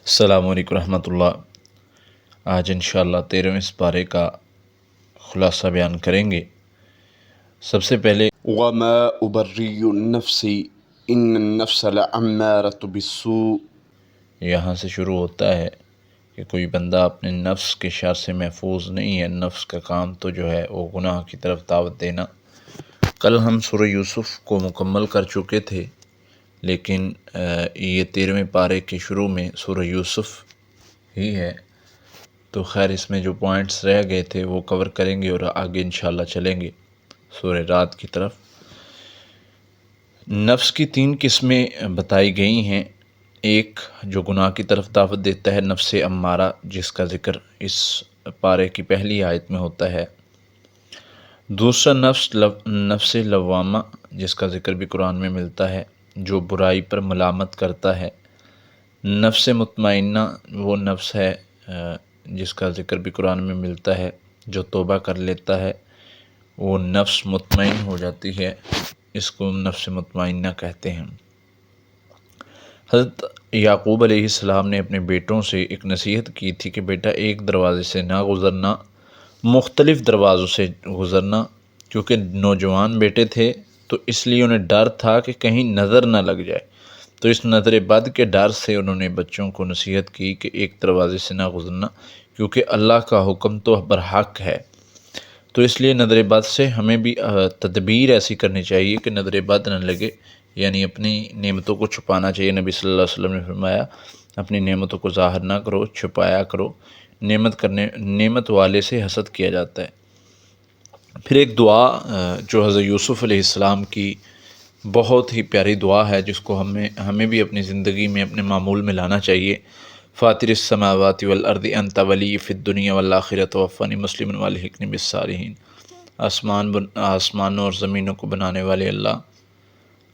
अस्सलामु अलैकुम रहमतुल्लाह। आज इंशाअल्लाह 13वें पारे का ख़ुलासा बयान करेंगे। सबसे पहले वमा उबर्रियु नफ्सी इन्नन्नफ्स लअम्मारतु बिस्सू। यहाँ से शुरू होता है कि कोई बंदा अपने नफ्स के शर से महफूज नहीं है। नफ्स का काम तो जो है वो गुनाह की तरफ दावत देना। कल हम सूरह यूसुफ़ को मुकम्मल कर चुके थे, लेकिन ये 13वें पारे के शुरू में सूरह यूसुफ़ ही है, तो खैर इसमें जो पॉइंट्स रह गए थे वो कवर करेंगे और आगे इंशाअल्लाह चलेंगे सूरह रात की तरफ। नफ्स की 3 किस्में बताई गई हैं। एक जो गुनाह की तरफ दावत देता है, नफ्स अम्मारा, जिसका ज़िक्र इस पारे की पहली आयत में होता है। दूसरा नफ्स लवामा, जिसका ज़िक्र भी कुरान में मिलता है, जो बुराई पर मलामत करता है। नफ्स मुतमइन्ना वो नफ्स है जिसका ज़िक्र भी कुरान में मिलता है, जो तौबा कर लेता है वो नफ्स मुतमइन हो जाती है, इसको नफ्स मुतमइन्ना कहते हैं। हज़रत याकूब अलैहिस्सलाम ने अपने बेटों से एक नसीहत की थी कि बेटा एक दरवाज़े से ना गुज़रना, मुख्तलिफ़ दरवाज़ों से गुज़रना, क्योंकि नौजवान बेटे थे तो इसलिए उन्हें डर था कि कहीं नज़र ना लग जाए। तो इस नज़र बद के डर से उन्होंने बच्चों को नसीहत की कि एक दरवाज़े से ना गुज़रना, क्योंकि अल्लाह का हुक्म तो बरहक है। तो इसलिए नज़र बद से हमें भी तदबीर ऐसी करनी चाहिए कि नज़र बद न लगे, यानी अपनी नेमतों को छुपाना चाहिए। नबी सल्लल्लाहु अलैहि वसल्लम ने फरमाया, अपनी नेमतों को ज़ाहिर ना करो, छुपाया करो। नेमत वाले से हसद किया जाता है। फिर एक दुआ जो हज़रत यूसुफ़ अलैहिस्सलाम की बहुत ही प्यारी दुआ है, जिसको हमें भी अपनी ज़िंदगी में अपने मामूल में लाना चाहिए। फ़ातिरिस समावाति वल अर्दि अंत वली फ़िद दुनिया वल आखिरत तवफ़्फ़नी मुस्लिमन व अल्हिक़नी बिस्सालिहीन। आसमानों और ज़मीनों को बनाने वाले अल्लाह,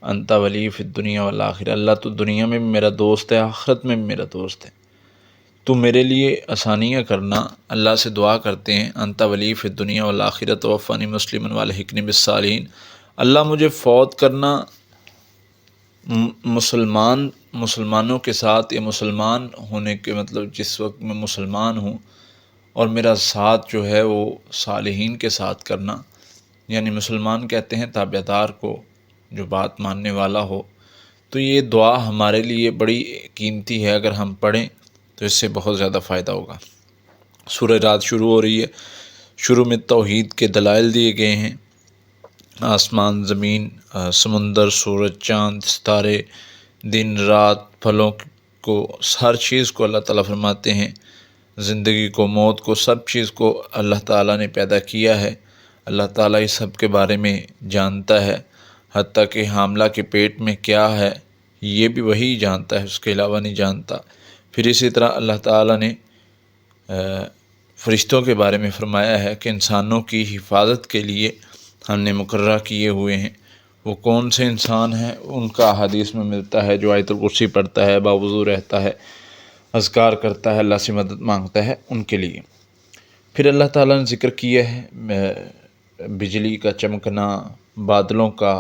अंत वली फ़िद दुनिया वल आखिरत, अल्लाह तो दुनिया में भी मेरा दोस्त है, आखिरत में भी मेरा दोस्त है, तो मेरे लिए आसानियाँ करना। अल्लाह से दुआ करते हैं, अंत वली फ़िद दुनिया वल आखिरत तवफ़्फ़नी मुस्लिमन व अल्हिक़नी बिस्सालिहीन। अल्लाह मुझे फ़ौत करना मुसलमानों के साथ, या मुसलमान होने के मतलब जिस वक्त मैं मुसलमान हूँ, और मेरा साथ जो है वो सालिहीन के साथ करना। यानी मुसलमान कहते हैं ताबेदार को, जो बात मानने वाला हो। तो ये दुआ हमारे लिए बड़ी कीमती है, अगर हम पढ़ें तो इससे बहुत ज़्यादा फ़ायदा होगा। सूरह रात शुरू हो रही है। शुरू में तौहीद के दलाइल दिए गए हैं, आसमान, ज़मीन, समुंदर, सूरज, चाँद, सितारे, दिन रात, फलों को, हर चीज़ को अल्लाह ताला फरमाते हैं, ज़िंदगी को, मौत को, सब चीज़ को अल्लाह ताला ने पैदा किया है। अल्लाह ताला इस सब के बारे में जानता है, हत्ता कि हामला के पेट में क्या है ये भी वही जानता है, उसके अलावा नहीं जानता। फिर इसी तरह अल्लाह ताला ने फ़रिश्तों के बारे में फ़रमाया है कि इंसानों की हिफाजत के लिए हमने मुकर्रर किए हुए हैं। वो कौन से इंसान हैं, उनका हदीस में मिलता है, जो आयतुल कुर्सी पढ़ता है, बावुज़ू रहता है, अज़कार करता है, अल्लाह से मदद मांगता है, उनके लिए। फिर अल्लाह ताला ने ज़िक्र किया है बिजली का चमकना, बादलों का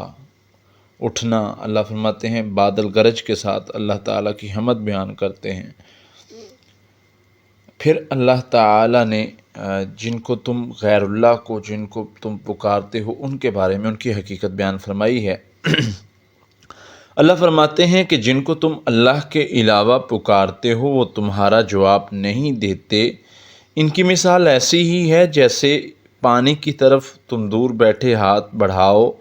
उठना। अल्लाह फरमाते हैं बादल गरज के साथ अल्लाह ताला की हमद बयान करते हैं। फिर अल्लाह ताला ने जिनको तुम गैरुल्लाह को, जिनको तुम पुकारते हो, उनके बारे में उनकी हकीकत बयान फरमाई है। अल्लाह फरमाते हैं कि जिनको तुम अल्लाह के अलावा पुकारते हो वो तुम्हारा जवाब नहीं देते। इनकी मिसाल ऐसी ही है जैसे पानी की तरफ तुम दूर बैठे हाथ बढ़ाओ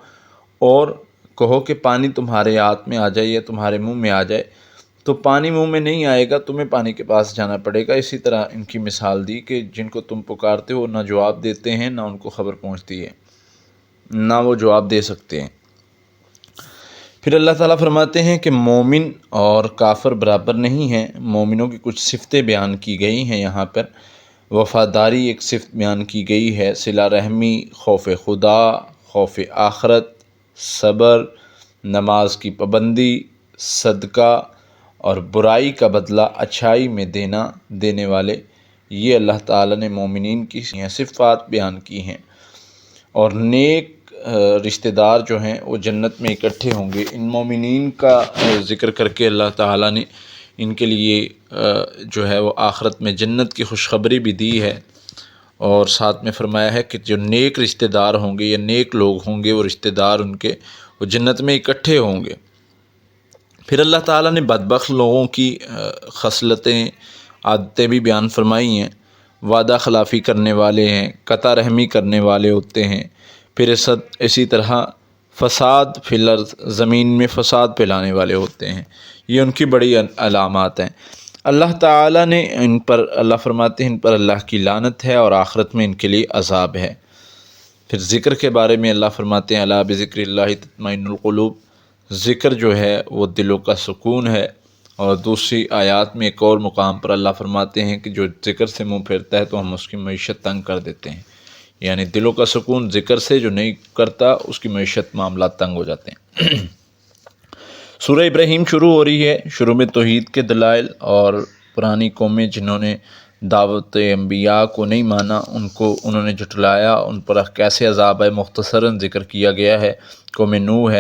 और कहो कि पानी तुम्हारे हाथ में आ जाए या तुम्हारे मुंह में आ जाए, तो पानी मुंह में नहीं आएगा, तुम्हें पानी के पास जाना पड़ेगा। इसी तरह इनकी मिसाल दी कि जिनको तुम पुकारते हो ना जवाब देते हैं, ना उनको ख़बर पहुंचती है, ना वो जवाब दे सकते हैं। फिर अल्लाह ताला फरमाते हैं कि मोमिन और काफ़र बराबर नहीं हैं। मोमिनों की कुछ सिफ़तें बयान की गई हैं यहाँ पर। वफ़ादारी एक सिफ़त बयान की गई है, सिला रहमी, खौफ खुदा, खौफ आखरत, सब्र, नमाज की पाबंदी, सदका और बुराई का बदला अच्छाई में देने वाले। ये अल्लाह ताला ने मोमिनीन की सिफ़ात बयान की हैं। और नेक रिश्तेदार जो हैं वो जन्नत में इकट्ठे होंगे। इन मोमिनीन का ज़िक्र करके अल्लाह ताला ने ان کے لیے جو ہے وہ آخرت میں جنت کی خوشخبری بھی دی ہے، اور ساتھ میں فرمایا ہے کہ جو نیک رشتہ دار ہوں گے یا نیک لوگ ہوں گے وہ رشتہ دار ان کے وہ جنت میں اکٹھے ہوں گے۔ پھر اللہ تعالیٰ نے بدبخت لوگوں کی خصلتیں، عادتیں بھی بیان فرمائی ہیں۔ وعدہ خلافی کرنے والے ہیں، قطع رحمی کرنے والے ہوتے ہیں، پھر اسی طرح فساد فی الارض، زمین میں فساد پھیلانے والے ہوتے ہیں۔ یہ ان کی بڑی علامات ہیں۔ اللہ تعالیٰ نے ان پر، اللہ فرماتے ہیں ان پر اللہ کی لعنت ہے اور آخرت میں ان کے لیے عذاب ہے۔ پھر ذکر کے بارے میں اللہ فرماتے ہیں الا بذکر اللہ تطمئن القلوب، ذکر جو ہے وہ دلوں کا سکون ہے۔ اور دوسری آیات میں ایک اور مقام پر اللہ فرماتے ہیں کہ جو ذکر سے منہ پھیرتا ہے تو ہم اس کی معیشت تنگ کر دیتے ہیں، یعنی دلوں کا سکون ذکر سے، جو نہیں کرتا اس کی معیشت معاملات تنگ ہو جاتے ہیں۔ سورہ ابراہیم شروع ہو رہی ہے، شروع میں توحید کے دلائل اور پرانی قومیں جنہوں نے دعوت انبیاء کو نہیں مانا، انہوں نے جھٹلایا، ان پر کیسے عذاب ہے مختصراً ذکر کیا گیا ہے۔ قوم نوح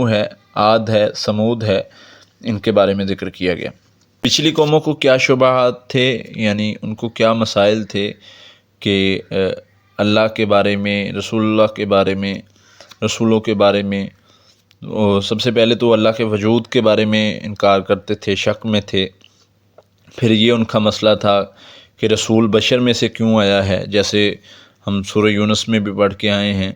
ہے، عاد ہے، سمود ہے، ان کے بارے میں ذکر کیا گیا۔ پچھلی قوموں کو کیا شبہات تھے، یعنی ان کو کیا مسائل تھے کہ اللہ کے بارے میں، رسول اللہ کے بارے میں، رسولوں کے بارے میں، سب سے پہلے تو اللہ کے وجود کے بارے میں انکار کرتے تھے، شک میں تھے۔ پھر یہ ان کا مسئلہ تھا کہ رسول بشر میں سے کیوں آیا ہے، جیسے ہم سورہ یونس میں بھی پڑھ کے آئے ہیں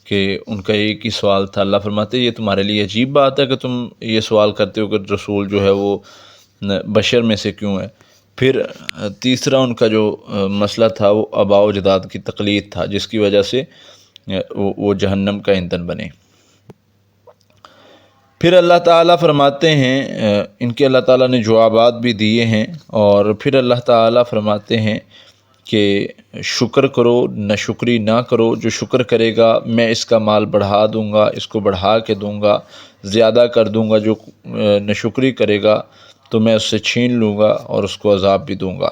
کہ ان کا ایک ہی سوال تھا۔ اللہ فرماتے ہیں یہ تمہارے لیے عجیب بات ہے کہ تم یہ سوال کرتے ہو کہ رسول جو ہے وہ بشر میں سے کیوں ہے۔ پھر تیسرا ان کا جو مسئلہ تھا وہ آباء و اجداد کی تقلید تھا، جس کی وجہ سے وہ جہنم کا ایندھن بنے۔ پھر اللہ تعالیٰ فرماتے ہیں، ان کے اللہ تعالیٰ نے جوابات بھی دیے ہیں، اور پھر اللہ تعالیٰ فرماتے ہیں کہ شکر کرو، ناشکری نہ کرو۔ جو شکر کرے گا میں اس کا مال بڑھا دوں گا، اس کو بڑھا کے دوں گا، زیادہ کر دوں گا۔ جو ناشکری کرے گا تو میں اس سے چھین لوں گا اور اس کو عذاب بھی دوں گا۔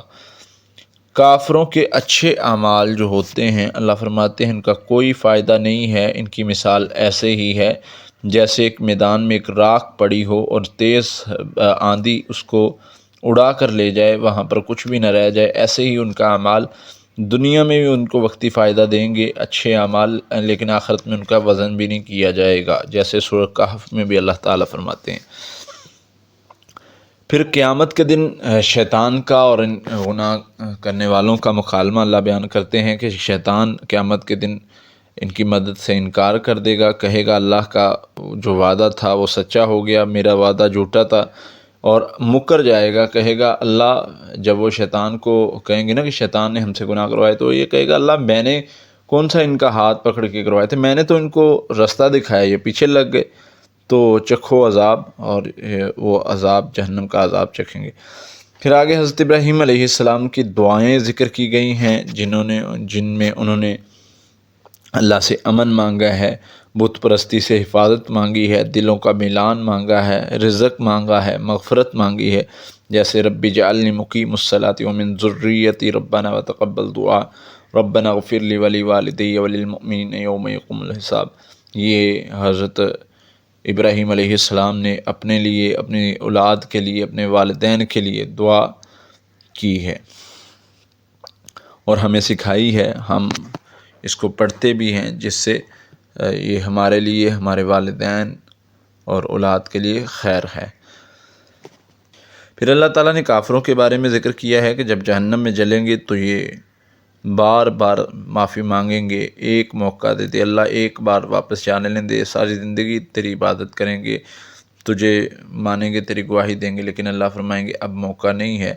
کافروں کے اچھے اعمال جو ہوتے ہیں، اللہ فرماتے ہیں ان کا کوئی فائدہ نہیں ہے۔ ان کی مثال ایسے ہی ہے جیسے ایک میدان میں ایک راکھ پڑی ہو اور تیز آندھی اس کو اڑا کر لے جائے، وہاں پر کچھ بھی نہ رہ جائے۔ ایسے ہی ان کا اعمال دنیا میں بھی ان کو وقتی فائدہ دیں گے، اچھے اعمال، لیکن آخرت میں ان کا وزن بھی نہیں کیا جائے گا، جیسے سورہ کہف میں بھی اللہ تعالیٰ فرماتے ہیں۔ پھر قیامت کے دن شیطان کا اور ان گناہ کرنے والوں کا مکالمہ اللہ بیان کرتے ہیں کہ شیطان قیامت کے دن ان کی مدد سے انکار کر دے گا، کہے گا اللہ کا جو وعدہ تھا وہ سچا ہو گیا، میرا وعدہ جھوٹا تھا، اور مکر جائے گا۔ کہے گا اللہ، جب وہ شیطان کو کہیں گے نا کہ شیطان نے ہم سے گناہ کروائے، تو یہ کہے گا اللہ میں نے کون سا ان کا ہاتھ پکڑ کے کروائے تھے، میں نے تو ان کو رستہ دکھایا، یہ پیچھے لگ گئے، تو چکھو عذاب، اور وہ عذاب جہنم کا عذاب چکھیں گے۔ پھر آگے حضرت ابراہیم علیہ السلام کی دعائیں ذکر کی گئی ہیں، جن میں انہوں نے اللہ سے امن مانگا ہے، بت پرستی سے حفاظت مانگی ہے، دلوں کا میلان مانگا ہے، رزق مانگا ہے، مغفرت مانگی ہے، جیسے رب اجعلنی مقیم الصلاۃ ومن ذریتی ربنا وتقبل دعا ربنا اغفر لی ولوالدی وللمؤمنین یوم یقوم الحساب۔ یہ حضرت ابراہیم علیہ السلام نے اپنے لیے، اپنی اولاد کے لیے، اپنے والدین کے لیے دعا کی ہے اور ہمیں سکھائی ہے، ہم اس کو پڑھتے بھی ہیں، جس سے یہ ہمارے لیے، ہمارے والدین اور اولاد کے لیے خیر ہے۔ پھر اللہ تعالیٰ نے کافروں کے بارے میں ذکر کیا ہے کہ جب جہنم میں جلیں گے تو یہ بار بار معافی مانگیں گے، ایک موقع دے دے اللہ، ایک بار واپس جانے لیں دے، ساری زندگی تیری عبادت کریں گے، تجھے مانیں گے، تیری گواہی دیں گے، لیکن اللہ فرمائیں گے اب موقع نہیں ہے،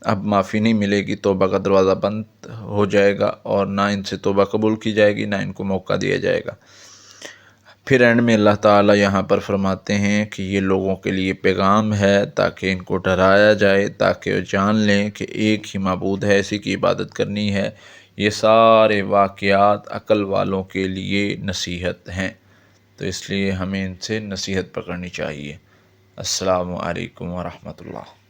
اب معافی نہیں ملے گی، توبہ کا دروازہ بند ہو جائے گا اور نہ ان سے توبہ قبول کی جائے گی، نہ ان کو موقع دیا جائے گا۔ پھر اینڈ میں اللہ تعالیٰ یہاں پر فرماتے ہیں کہ یہ لوگوں کے لیے پیغام ہے تاکہ ان کو ڈرایا جائے، تاکہ وہ جان لیں کہ ایک ہی معبود ہے، اسی کی عبادت کرنی ہے۔ یہ سارے واقعات عقل والوں کے لیے نصیحت ہیں، تو اس لیے ہمیں ان سے نصیحت پکڑنی چاہیے۔ السلام علیکم ورحمۃ اللہ۔